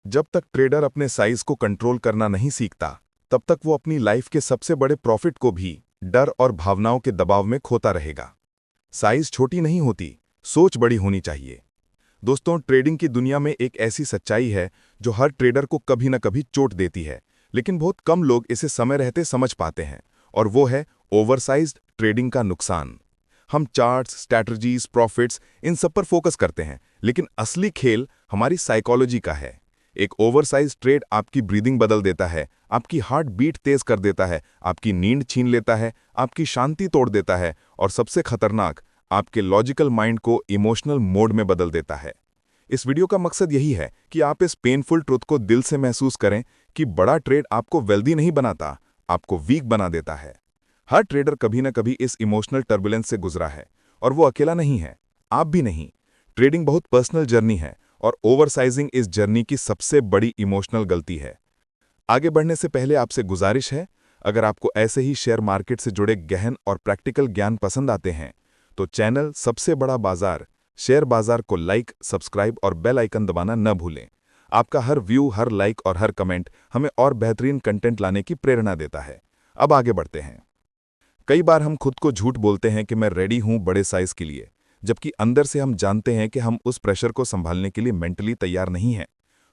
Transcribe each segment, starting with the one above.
जब तक ट्रेडर अपने साइज को कंट्रोल करना नहीं सीखता, तब तक वो अपनी लाइफ के सबसे बड़े प्रॉफिट को भी डर और भावनाओं के दबाव में खोता रहेगा। साइज छोटी नहीं होती, सोच बड़ी होनी चाहिए। दोस्तों, ट्रेडिंग की दुनिया में एक ऐसी सच्चाई है जो हर ट्रेडर को कभी न कभी चोट देती है, लेकिन बहुत कम लोग इसे समय रहते समझ पाते हैं, और वो है ओवरसाइज्ड ट्रेडिंग का नुकसान। हम चार्ट्स, स्ट्रैटेजीज, प्रॉफिट्स इन सब पर फोकस करते हैं, लेकिन असली खेल हमारी साइकोलॉजी का है। एक ओवरसाइज ट्रेड आपकी ब्रीदिंग बदल देता है, आपकी हार्ट बीट तेज कर देता है, आपकी नींद छीन लेता है, आपकी शांति तोड़ देता है, और सबसे खतरनाक, आपके लॉजिकल माइंड को इमोशनल मोड में बदल देता है। इस वीडियो का मकसद यही है कि आप इस पेनफुल ट्रुथ को दिल से महसूस करें कि बड़ा ट्रेड आपको वेल्दी नहीं बनाता, आपको वीक बना देता है। हर ट्रेडर कभी न कभी इस इमोशनल टर्बुलेंस से गुजरा है, और वो अकेला नहीं है, आप भी नहीं। ट्रेडिंग बहुत पर्सनल जर्नी है, और ओवरसाइजिंग इस जर्नी की सबसे बड़ी इमोशनल गलती है। आगे बढ़ने से पहले आपसे गुजारिश है, अगर आपको ऐसे ही शेयर मार्केट से जुड़े गहन और प्रैक्टिकल ज्ञान पसंद आते हैं, तो चैनल सबसे बड़ा बाजार शेयर बाजार को लाइक, सब्सक्राइब और बेल आइकन दबाना न भूलें। आपका हर व्यू, हर लाइक और हर कमेंट हमें और बेहतरीन कंटेंट लाने की प्रेरणा देता है। अब आगे बढ़ते हैं। कई बार हम खुद को झूठ बोलते हैं कि मैं रेडी हूं बड़े साइज के लिए, जबकि अंदर से हम जानते हैं कि हम उस प्रेशर को संभालने के लिए मेंटली तैयार नहीं हैं।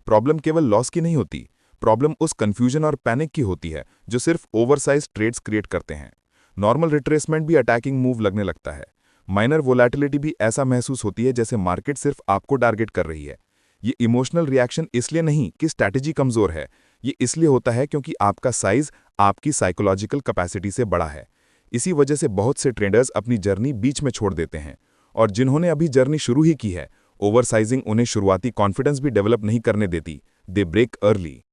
प्रॉब्लम केवल लॉस की नहीं होती, प्रॉब्लम उस कंफ्यूजन और पैनिक की होती है जो सिर्फ ओवरसाइज ट्रेड्स क्रिएट करते हैं। नॉर्मल रिट्रेसमेंट भी अटैकिंग मूव लगने लगता है। माइनर वोलेटिलिटी भी ऐसा महसूस होती है जैसे मार्केट सिर्फ आपको टारगेट कर रही है। ये इमोशनल रिएक्शन इसलिए नहीं कि स्ट्रैटेजी कमजोर है, ये इसलिए होता है क्योंकि आपका साइज आपकी साइकोलॉजिकल कैपेसिटी से बड़ा है। इसी वजह से बहुत से ट्रेडर्स अपनी जर्नी बीच में छोड़ देते हैं, और जिन्होंने अभी जर्नी शुरू ही की है, ओवरसाइजिंग उन्हें शुरुआती कॉन्फिडेंस भी डेवलप नहीं करने देती। They break early.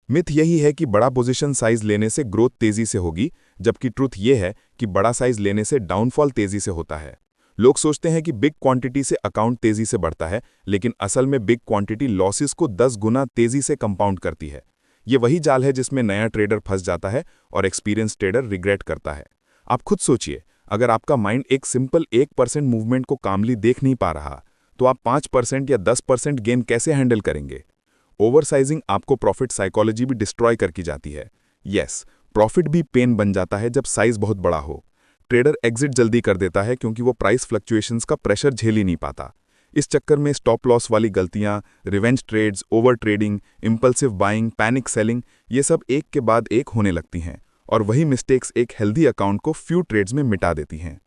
मिथ यही है कि बड़ा पोजीशन साइज लेने से ग्रोथ तेजी से होगी, जबकि ट्रुथ यह है कि बड़ा साइज लेने से डाउनफॉल तेजी से होता है। लोग सोचते हैं कि बिग क्वांटिटी से अकाउंट तेजी से बढ़ता है, लेकिन असल में बिग क्वांटिटी लॉसेस को 10 गुना तेजी से कंपाउंड करती है। ये वही जाल है जिसमें नया ट्रेडर फंस जाता है और एक्सपीरियंस ट्रेडर रिग्रेट करता है। आप खुद सोचिए, अगर आपका माइंड एक सिंपल 1% मूवमेंट को कामली देख नहीं पा रहा, तो आप 5% या 10% गेन कैसे हैंडल करेंगे? ओवरसाइजिंग आपको प्रॉफिट साइकोलॉजी भी डिस्ट्रॉय करके जाती है। यस, प्रॉफिट भी पेन बन जाता है जब साइज बहुत बड़ा हो। ट्रेडर एग्जिट जल्दी कर देता है क्योंकि वो प्राइस फ्लक्चुएशंस का प्रेशर झेल ही नहीं पाता। इस चक्कर में स्टॉप लॉस वाली गलतियां, revenge trades, over trading, impulsive buying, panic selling, ये सब एक के बाद एक होने लगती हैं, और वही मिस्टेक्स एक हेल्दी अकाउंट को फ्यू ट्रेड्स में मिटा देती हैं।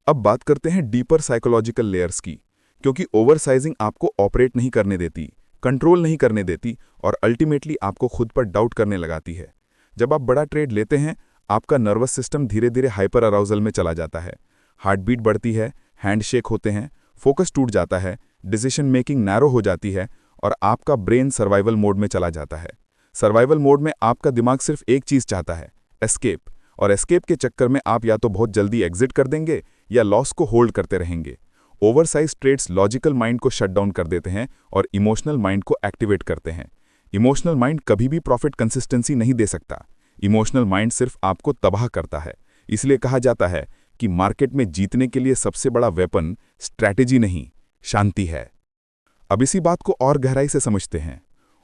अब बात करते हैं डीपर साइकोलॉजिकल लेयर्स की, क्योंकि ओवरसाइजिंग आपको ऑपरेट नहीं करने देती, कंट्रोल नहीं करने देती, और अल्टीमेटली आपको खुद पर डाउट करने लगाती है। जब आप बड़ा ट्रेड लेते हैं, आपका नर्वस सिस्टम धीरे धीरे हाइपर अराउजल में चला जाता है। हार्ट बीट बढ़ती है, हैंड शेक होते हैं, फोकस टूट जाता है, डिसीजन मेकिंग नैरो हो जाती है, और आपका ब्रेन सर्वाइवल मोड में चला जाता है। सर्वाइवल मोड में आपका दिमाग सिर्फ एक चीज चाहता है, एस्केप, और एस्केप के चक्कर में आप या तो बहुत जल्दी एग्जिट कर देंगे या लॉस को होल्ड करते रहेंगे। ओवरसाइज ट्रेड्स लॉजिकल माइंड को शट डाउन कर देते हैं और इमोशनल माइंड को एक्टिवेट करते हैं। इमोशनल माइंड कभी भी प्रॉफिट कंसिस्टेंसी नहीं दे सकता। इमोशनल माइंड सिर्फ आपको तबाह करता है। इसलिए कहा जाता है कि मार्केट में जीतने के लिए सबसे बड़ा वेपन स्ट्रैटेजी नहीं, शांति है। अब इसी बात को और गहराई से समझते हैं।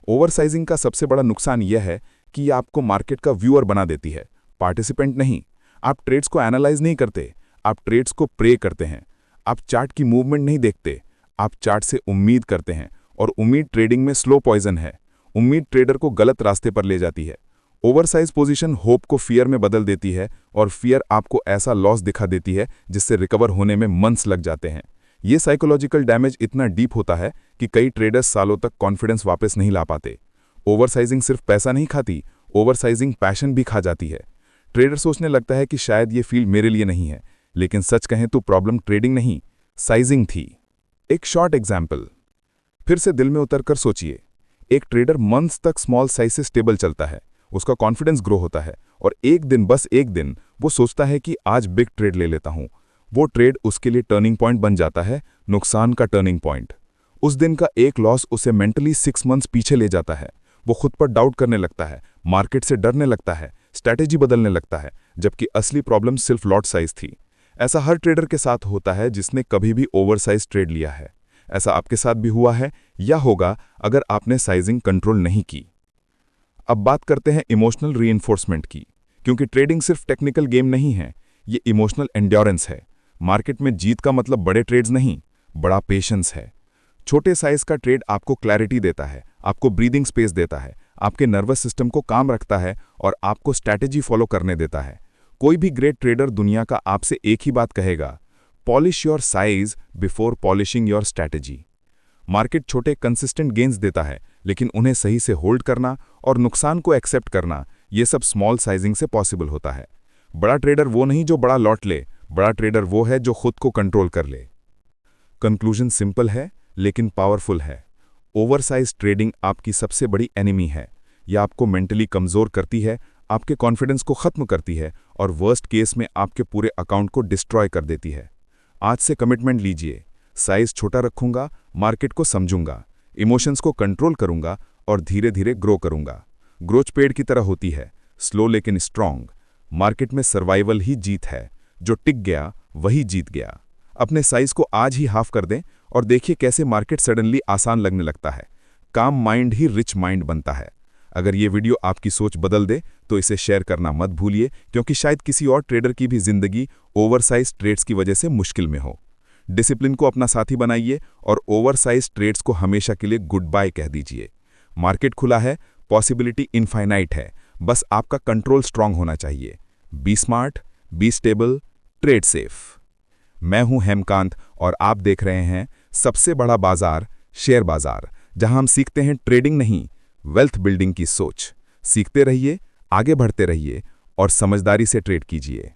ओवरसाइजिंग का सबसे बड़ा नुकसान यह है कि यह आपको मार्केट का व्यूअर बना देती है, पार्टिसिपेंट नहीं। आप ट्रेड्स को एनालाइज नहीं करते, आप ट्रेड्स को प्रे करते हैं। आप चार्ट की मूवमेंट नहीं देखते, आप चार्ट से उम्मीद करते हैं, और उम्मीद ट्रेडिंग में स्लो पॉइजन है। उम्मीद ट्रेडर को गलत रास्ते पर ले जाती है। ओवरसाइज पोजीशन होप को फियर में बदल देती है, और फियर आपको ऐसा लॉस दिखा देती है जिससे रिकवर होने में मंथ्स लग जाते हैं। ये साइकोलॉजिकल डैमेज इतना डीप होता है कि कई ट्रेडर्स सालों तक कॉन्फिडेंस वापस नहीं ला पाते। ओवरसाइजिंग सिर्फ पैसा नहीं खाती, ओवरसाइजिंग पैशन भी खा जाती है। ट्रेडर सोचने लगता है कि शायद ये फील्ड मेरे लिए नहीं है, लेकिन सच कहें तो प्रॉब्लम ट्रेडिंग नहीं, साइजिंग थी। एक शॉर्ट एग्जाम्पल, फिर से दिल में उतरकर सोचिए। एक ट्रेडर मंथ्स तक स्मॉल साइज से स्टेबल चलता है, उसका कॉन्फिडेंस ग्रो होता है, और एक दिन, बस एक दिन, वो सोचता है कि आज बिग ट्रेड ले लेता हूं। वो ट्रेड उसके लिए टर्निंग पॉइंट बन जाता है, नुकसान का टर्निंग पॉइंट। उस दिन का एक लॉस उसे मेंटली 6 मंथ्स पीछे ले जाता है। वो खुद पर डाउट करने लगता है, मार्केट से डरने लगता है, स्ट्रैटेजी बदलने लगता है, जबकि असली प्रॉब्लम सिर्फ लॉट साइज थी। ऐसा हर ट्रेडर के साथ होता है जिसने कभी भी ओवरसाइज ट्रेड लिया है। ऐसा आपके साथ भी हुआ है या होगा अगर आपने साइजिंग कंट्रोल नहीं की। अब बात करते हैं इमोशनल रीइंफोर्समेंट की, क्योंकि ट्रेडिंग सिर्फ टेक्निकल गेम नहीं है, ये इमोशनल एंड्योरेंस है। मार्केट में जीत का मतलब बड़े ट्रेड्स नहीं, बड़ा पेशेंस है। छोटे साइज का ट्रेड आपको क्लैरिटी देता है, आपको ब्रीदिंग स्पेस देता है, आपके नर्वस सिस्टम को काम रखता है और आपको स्ट्रैटेजी फॉलो करने देता है। कोई भी ग्रेट ट्रेडर दुनिया का आपसे एक ही बात कहेगा, polish your size before polishing your strategy. Market छोटे कंसिस्टेंट गेन्स देता है, लेकिन उन्हें सही से होल्ड करना और नुकसान को एक्सेप्ट करना, ये सब स्मॉल साइजिंग से पॉसिबल होता है। बड़ा ट्रेडर वो नहीं जो बड़ा लॉट ले, बड़ा ट्रेडर वो है जो खुद को कंट्रोल कर ले। कंक्लूजन सिंपल है लेकिन पावरफुल है। ओवरसाइज ट्रेडिंग आपकी सबसे बड़ी एनिमी है। यह आपको मेंटली कमज़ोर करती है, आपके कॉन्फिडेंस को ख़त्म करती है और वर्स्ट केस में आपके पूरे अकाउंट को डिस्ट्रॉय कर देती है। आज से कमिटमेंट लीजिए, साइज छोटा रखूंगा, मार्केट को समझूंगा, इमोशंस को कंट्रोल करूंगा और धीरे धीरे ग्रो करूंगा। ग्रोथ पेड़ की तरह होती है, स्लो लेकिन स्ट्रांग। मार्केट में सर्वाइवल ही जीत है, जो टिक गया वही जीत गया। अपने साइज को आज ही हाफ कर दें और देखिए कैसे मार्केट सडनली आसान लगने लगता है। काम माइंड ही रिच माइंड बनता है। अगर ये वीडियो आपकी सोच बदल दे तो इसे शेयर करना मत भूलिए, क्योंकि शायद किसी और ट्रेडर की भी जिंदगी ओवरसाइज ट्रेड्स की वजह से मुश्किल में हो। डिसिप्लिन को अपना साथी बनाइए और ओवरसाइज ट्रेड्स को हमेशा के लिए गुड बाय कह दीजिए। मार्केट खुला है, पॉसिबिलिटी इनफाइनाइट है, बस आपका कंट्रोल स्ट्रांग होना चाहिए। Be smart, be stable, trade safe. मैं हूं हेमकांत और आप देख रहे हैं सबसे बड़ा बाजार, शेयर बाजार, जहां हम सीखते हैं ट्रेडिंग नहीं, वेल्थ बिल्डिंग की सोच। सीखते रहिए, आगे बढ़ते रहिए और समझदारी से ट्रेड कीजिए।